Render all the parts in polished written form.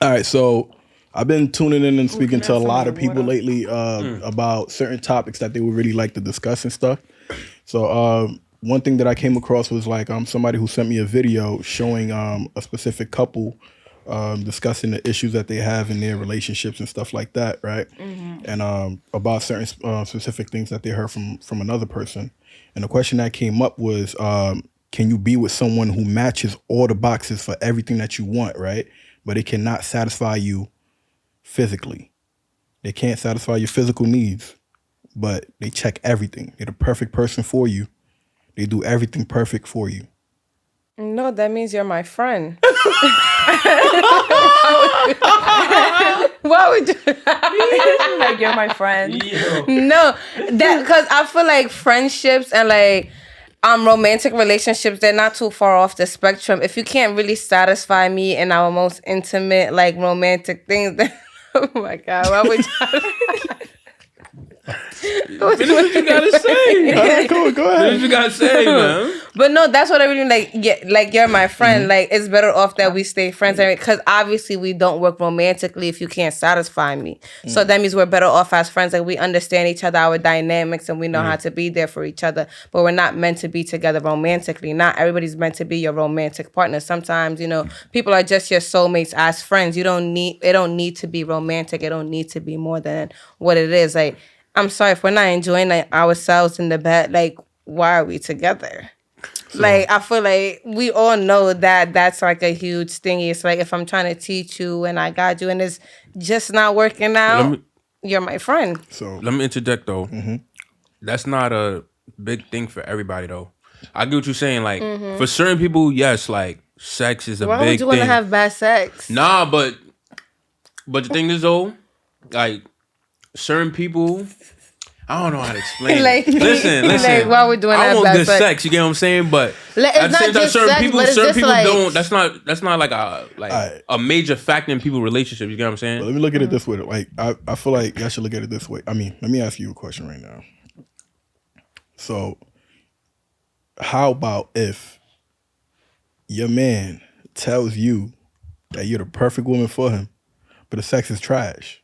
All right, so I've been tuning in and speaking to a lot of people lately about certain topics that they would really like to discuss and stuff. So one thing that I came across was like somebody who sent me a video showing a specific couple discussing the issues that they have in their relationships and stuff like that, right? And about certain specific things that they heard from another person. And the question that came up was, can you be with someone who matches all the boxes for everything that you want, right? But it cannot satisfy you physically. They can't satisfy your physical needs, but they check everything. They're the perfect person for you. They do everything perfect for you. No, that means you're my friend. Why would you? Like, you're my friend. No, that because I feel like friendships and like romantic relationships, they're not too far off the spectrum. If you can't really satisfy me in our most intimate, like romantic things, then oh my God, why would you? Finish what you gotta say. All right, cool, go ahead. Finish what you gotta say, man. But no, that's what I really like. Yeah, like you're my friend. Like it's better off that we stay friends, because obviously we don't work romantically if you can't satisfy me. So that means we're better off as friends. Like we understand each other, our dynamics, and we know how to be there for each other. But we're not meant to be together romantically. Not everybody's meant to be your romantic partner. Sometimes people are just your soulmates as friends. It don't need to be romantic. It don't need to be more than what it is. Like I'm sorry if we're not enjoying ourselves in the bed. Like why are we together? Like, I feel like we all know that that's like a huge thing. It's like if I'm trying to teach you and I got you and it's just not working out, you're my friend. So let me interject though. That's not a big thing for everybody though. I get what you're saying. Like for certain people, yes, like sex is a big thing. Why would you want to have bad sex? Nah, but the thing is though, like certain people, I don't know how to explain like, it. Listen. Like, why would doing I that want bad good sex. You get what I'm saying? But it's at the not same time, just certain sex, people but it's just like, don't. That's not like a major factor in people's relationships. You get what I'm saying? But let me look at it this way. Like I feel like y'all should look at it this way. I mean, let me ask you a question right now. So, how about if your man tells you that you're the perfect woman for him, but the sex is trash?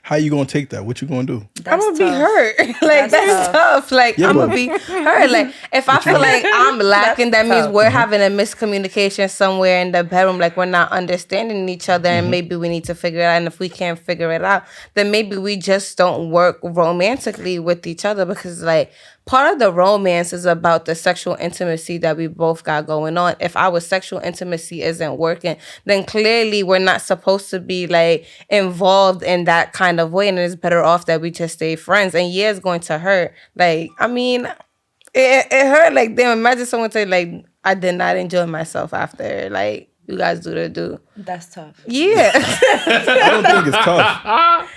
How you gonna take that? What you gonna do? I'm gonna be hurt. Like that's tough. Like I'm gonna be hurt. Like if I feel like I'm lacking, that means we're having a miscommunication somewhere in the bedroom. Like we're not understanding each other, and maybe we need to figure it out. And if we can't figure it out, then maybe we just don't work romantically with each other, because like part of the romance is about the sexual intimacy that we both got going on. If our sexual intimacy isn't working, then clearly we're not supposed to be like involved in that kind of way, and it's better off that we just stay friends. And yeah, it's going to hurt. Like, I mean, it hurt. Like, damn, imagine someone say like, I did not enjoy myself after. Like, you guys do. That's tough. Yeah. I don't think it's tough.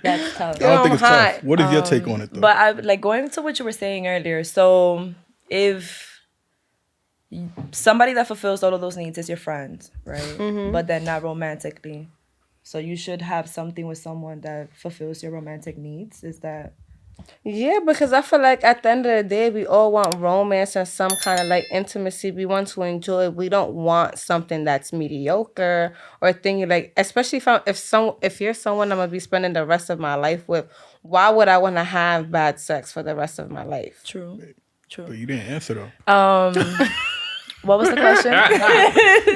That's tough. I don't think it's tough. What is your take on it though? But I like going to what you were saying earlier. So if somebody that fulfills all of those needs is your friend, right? But then not romantically. So you should have something with someone that fulfills your romantic needs. Is that? Yeah, because I feel like at the end of the day, we all want romance and some kind of like intimacy. We want to enjoy. We don't want something that's mediocre or thinking like, especially if you're someone I'm gonna be spending the rest of my life with. Why would I want to have bad sex for the rest of my life? True. But you didn't answer though. What was the question?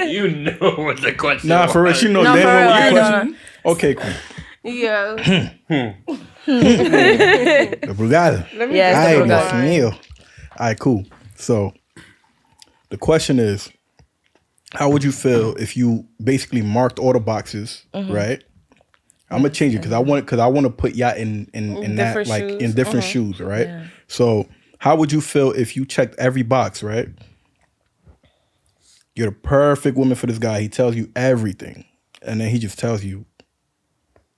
You know what the question Nah, was. for real, you know No, damn for well real, what I your don't. question. Okay, cool. Yeah. The Brugada. Yes, Ay, the Dios Brugada. mío. All right, cool. So the question is, how would you feel if you basically marked all the boxes, right? I'm gonna change it because I want to put y'all in that Different like shoes. in different shoes, right? So how would you feel if you checked every box, right? You're the perfect woman for this guy. He tells you everything, and then he just tells you,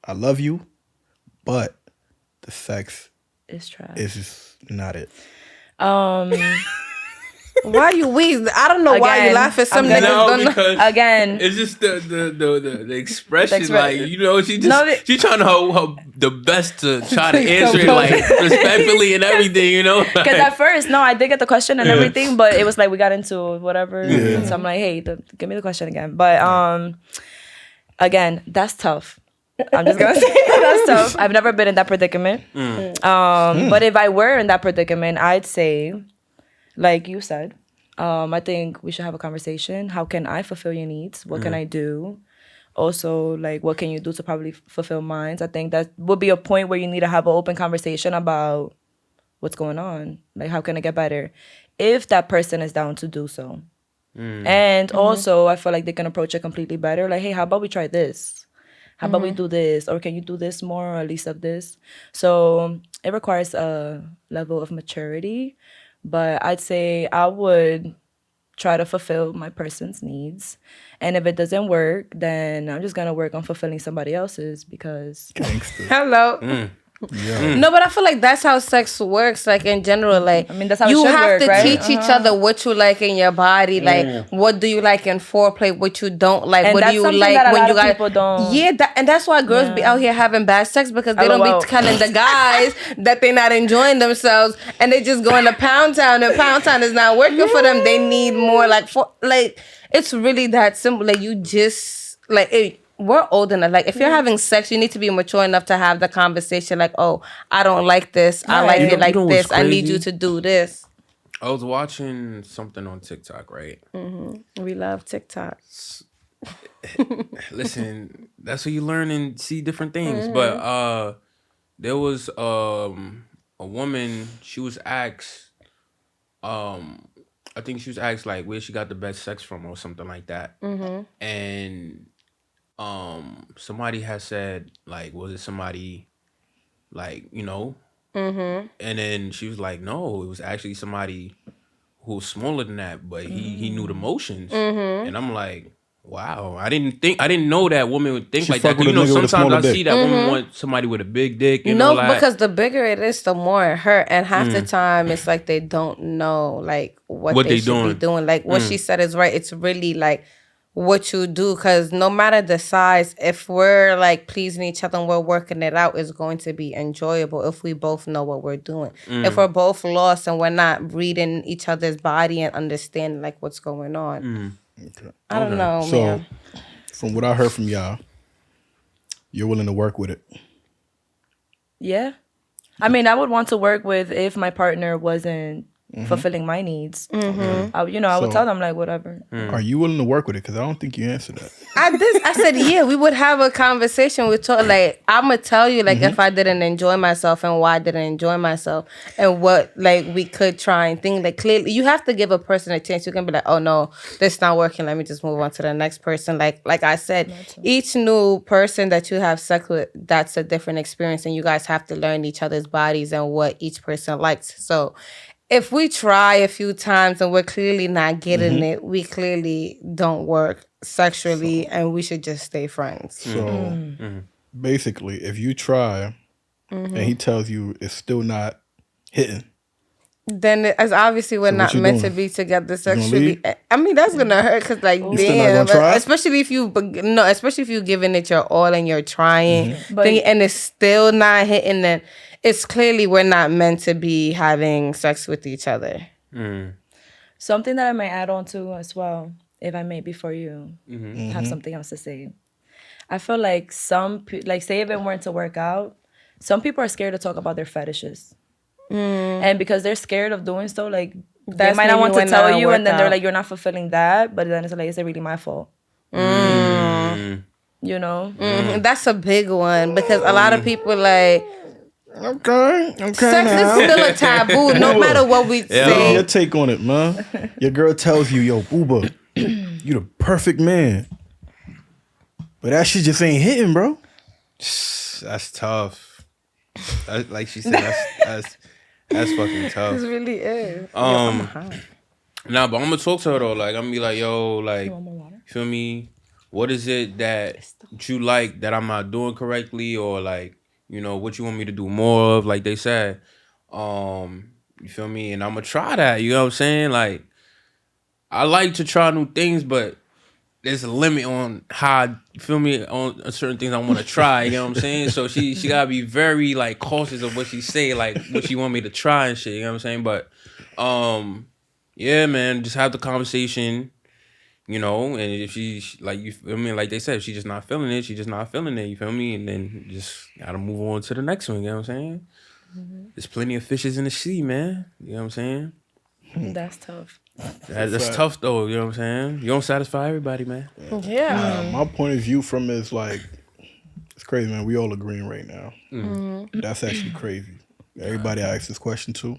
"I love you," but the sex It's trash. is just not it. Why you weak? I don't know why you Again, laugh at some I'm niggas gonna- don't know. because Again. it's just the expression, The like she just No, she trying her the best to try to answer it like respectfully and everything, you know. Because at first, no, I did get the question and everything, but it was like we got into whatever. Yeah. So I'm like, hey, give me the question again. But again, that's tough. I'm just gonna say that's tough. I've never been in that predicament. But if I were in that predicament, I'd say, like you said, I think we should have a conversation. How can I fulfill your needs? What can I do? Also, like, what can you do to probably fulfill mine? I think that would be a point where you need to have an open conversation about what's going on. Like, how can I get better? If that person is down to do so. And also, I feel like they can approach it completely better. Like, hey, how about we try this? How about we do this? Or can you do this more, or at least of this? So it requires a level of maturity. But I'd say I would try to fulfill my person's needs. And if it doesn't work, then I'm just going to work on fulfilling somebody else's because... Hello. No, but I feel like that's how sex works, like in general. Like, I mean, that's how it you should have work, to right? teach each other what you like in your body. Like, what do you like in foreplay? What you don't like? And What do that's you something like that a when lot you of guys? people don't- Yeah, and that's why girls be out here having bad sex because they don't LOL. be telling the guys that they're not enjoying themselves, and they just going to Pound Town, and Pound Town is not working for them. They need more like it's really that simple. Like you just like. We're old enough. Like, if you're having sex, you need to be mature enough to have the conversation. Like, oh, I don't like this. I like it like this. I need you to do this. I was watching something on TikTok, right? We love TikTok. Listen, that's where you learn and see different things. But there was a woman. She was asked. I think she was asked like where she got the best sex from or something like that. And somebody has said like, was it somebody like, you know? And then she was like, no, it was actually somebody who was smaller than that, but he knew the motions. And I'm like, wow, I didn't know that women would think She like that. fuck with 'Cause, a you know, nigga with a sometimes I smaller see dick. that women want somebody with a big dick. And No, all that. because the bigger it is, the more it hurt. And half the time, it's like they don't know like what they should be doing. Like what she said is right. It's really like what you do, because no matter the size, if we're like pleasing each other and we're working it out, it's going to be enjoyable if we both know what we're doing. If we're both lost and we're not reading each other's body and understanding like what's going on. I don't know, So, man. from what I heard from y'all, you're willing to work with it. Yeah. I mean, I would want to work with if my partner wasn't fulfilling my needs. I would So- tell them like whatever. Are you willing to work with it? Because I don't think you answered that. I said, yeah, we would have a conversation. We talk like I'm gonna tell you like if I didn't enjoy myself and why I didn't enjoy myself and what like we could try and think. Like clearly, you have to give a person a chance. You can be like, oh no, this not working. Let me just move on to the next person. Like I said, each new person that you have sex with, that's a different experience, and you guys have to learn each other's bodies and what each person likes. So. If we try a few times and we're clearly not getting it, we clearly don't work sexually, and we should just stay friends. So, basically, if you try and he tells you it's still not hitting, Then it's obviously we're So what not you meant doing? to be together gonna sexually. leave? I mean, that's gonna hurt because, like, still not damn, gonna try? especially if you're giving it your all and you're trying, But- and it's still not hitting. Then it's clearly we're not meant to be having sex with each other. Something that I might add on to as well, if I may, before you have something else to say. I feel like say if it weren't to work out, some people are scared to talk about their fetishes. And because they're scared of doing so, like, they That's might not maybe want to when tell that'll you, and work then they're out. like, you're not fulfilling that. But then it's like, is it really my fault? You know? That's a big one because a lot of people like okay sex is still a taboo, no matter what we Give say. your take on it, man. Your girl tells you, yo, Booba, you the perfect man. But that shit just ain't hitting, bro. That's tough. Like she said, that's fucking tough. It really is. Nah, but I'm gonna talk to her though. Like I'm gonna be like, yo, like, feel me? What is it that you like that I'm not doing correctly, or like, you know, what you want me to do more of? Like they said, you feel me? And I'm gonna try that. You know what I'm saying? Like, I like to try new things, but there's a limit on how, you feel me, on certain things I want to try. You know what I'm saying? So she gotta be very like cautious of what she say, like what she want me to try and shit. You know what I'm saying? But yeah, man, just have the conversation. you know, and if she's like, you feel me, like they said, if she just not feeling it, she just not feeling it, you feel me? And then just gotta move on to the next one, you know what I'm saying? There's plenty of fishes in the sea, man. You know what I'm saying? That's tough. That's tough though, you know what I'm saying? You don't satisfy everybody, man. Yeah. My point of view from it is like, it's crazy, man. We all agreeing right now. That's actually crazy. Everybody I asked this question to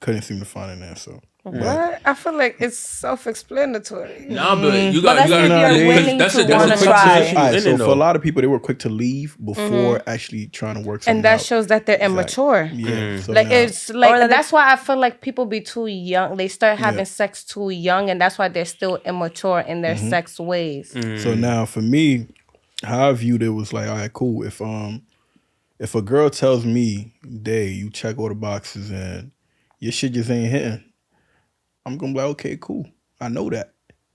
couldn't seem to find an answer. What? I feel like it's self-explanatory. Nah, but you But got that's if you're willing that's to a wanna quick try. position All you right, in so it, for a though. lot of people, they were quick to leave before actually trying to work something And that out. shows that they're immature. Yeah. So Like now- it's like Or that that's why I feel like people be too young. They start having sex too young, and that's why they're still immature in their sex ways. So now for me, how I viewed it was like, all right, cool. If a girl tells me, "Day, you check all the boxes and your shit just ain't hitting," I'm gonna be like, okay, cool. I know that,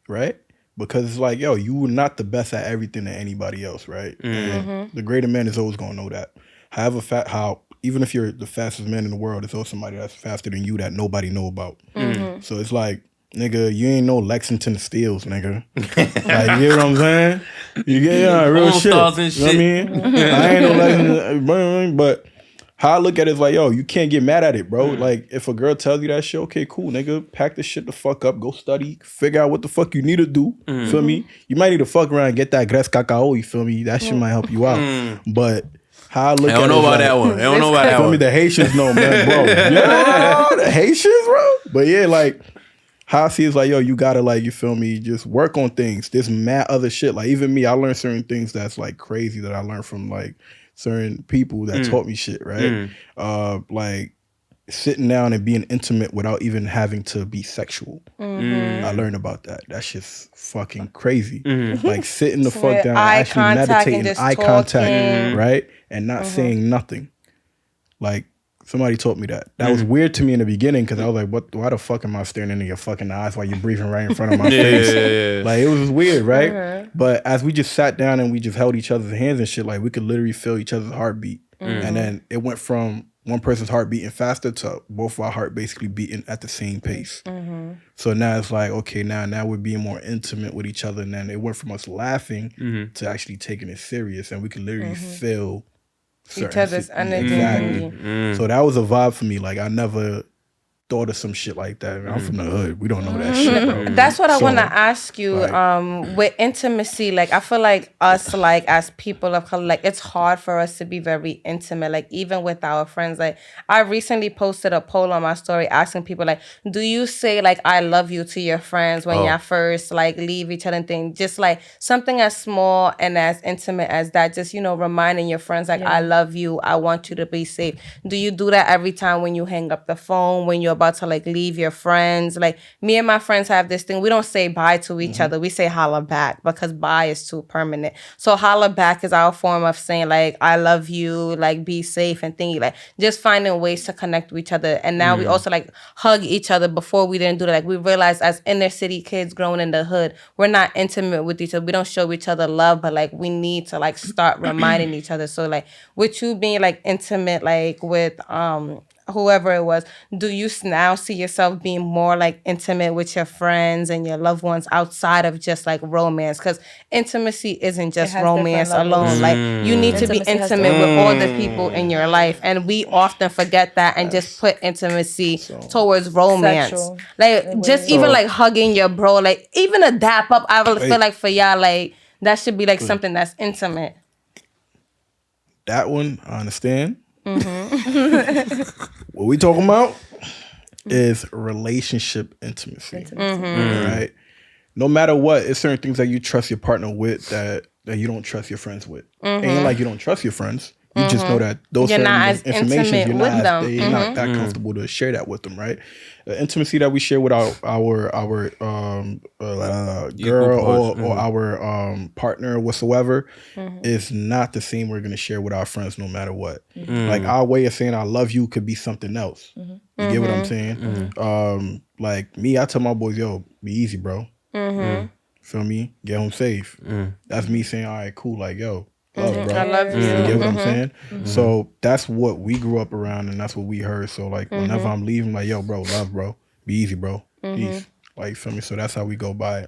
right? Because it's like, yo, you were not the best at everything than anybody else, right? And the greater man is always gonna know that. However, even if you're the fastest man in the world, there's always somebody that's faster than you that nobody know about. So it's like, nigga, you ain't no Lexington Steels, nigga. Like, you know what I'm saying? You get real All shit. stars and You know what I mean? I ain't no Lexington, but how I look at it is like, yo, you can't get mad at it, bro. Like, if a girl tells you that shit, okay, cool, nigga, pack this shit the fuck up, go study, figure out what the fuck you need to do. Feel me? You might need to fuck around and get that Gres Cacao, you feel me? That shit might help you out. But how I look I at don't it know is about like, that one. I don't know about that feel me? one. The Haitians know, man, bro. Yeah, the Haitians, bro. But yeah, like, how I see is like, yo, you gotta like, you feel me, just work on things. There's mad other shit. Like even me, I learned certain things that's like crazy that I learned from like certain people that taught me shit, right? Like sitting down and being intimate without even having to be sexual. I learned about that. That's just fucking crazy. Like sitting the fuck down, eye actually contact and meditating, just eye contact, talking. right? And not saying nothing. Like somebody taught me that. That was weird to me in the beginning because I was like, "What? Why the fuck am I staring into your fucking eyes while you're breathing right in front of my face?" Like it was weird, right? But as we just sat down and we just held each other's hands and shit, like we could literally feel each other's heartbeat. And then it went from one person's heart beating faster to both of our heart basically beating at the same pace. So now it's like, okay, now we're being more intimate with each other. And then it went from us laughing to actually taking it serious, and we could literally feel Each other's energy. Exactly. So that was a vibe for me. Like I never thought of some shit like that. I'm from the hood. We don't know that shit, bro. That's what I So, want to ask you. like- With intimacy, like I feel like us, like as people of color, like it's hard for us to be very intimate. Like even with our friends, like I recently posted a poll on my story asking people, like, do you say like "I love you" to your friends when y'all first like leave each other and thing? Just like something as small and as intimate as that. Just reminding your friends like "I love you. I want you to be safe." Do you do that every time when you hang up the phone, when you're about to like leave your friends? Like me and my friends have this thing. We don't say bye to each other. We say holla back because bye is too permanent. So holla back is our form of saying like "I love you," like be safe and thingy, like just finding ways to connect with each other. And now we also like hug each other. Before we didn't do that. Like we realized as inner city kids growing in the hood, we're not intimate with each other. We don't show each other love, but like we need to like start reminding each other. So like with you being like intimate, like with whoever it was, do you now see yourself being more like intimate with your friends and your loved ones outside of just like romance? Because intimacy isn't just has romance different levels. alone. Like you need to be Intimacy has intimate with all the people in your life, and we often forget that and just put intimacy towards romance. Sexual. Like just even like hugging your bro, like even a dap up. I would feel like for y'all, like that should be like something that's intimate. That one, I understand. What we talking about is relationship intimacy. Right? No matter what, it's certain things that you trust your partner with that you don't trust your friends with. Ain't like you don't trust your friends. You just know that those You're not certain as information, intimate with them. you're not that comfortable to share that with them, right? The intimacy that we share with our girl or our partner whatsoever is not the same we're gonna share with our friends no matter what. Like our way of saying "I love you" could be something else. You get what I'm saying? Like me, I tell my boys, "Yo, be easy, bro. Feel me? Get home safe." That's me saying, "All right, cool." Like, yo, love, bro. I love you. You get what I'm saying? So that's what we grew up around, and that's what we heard. So like, whenever I'm leaving, like, yo, bro, love, bro, be easy, bro, peace. Like, feel me? So that's how we go by it.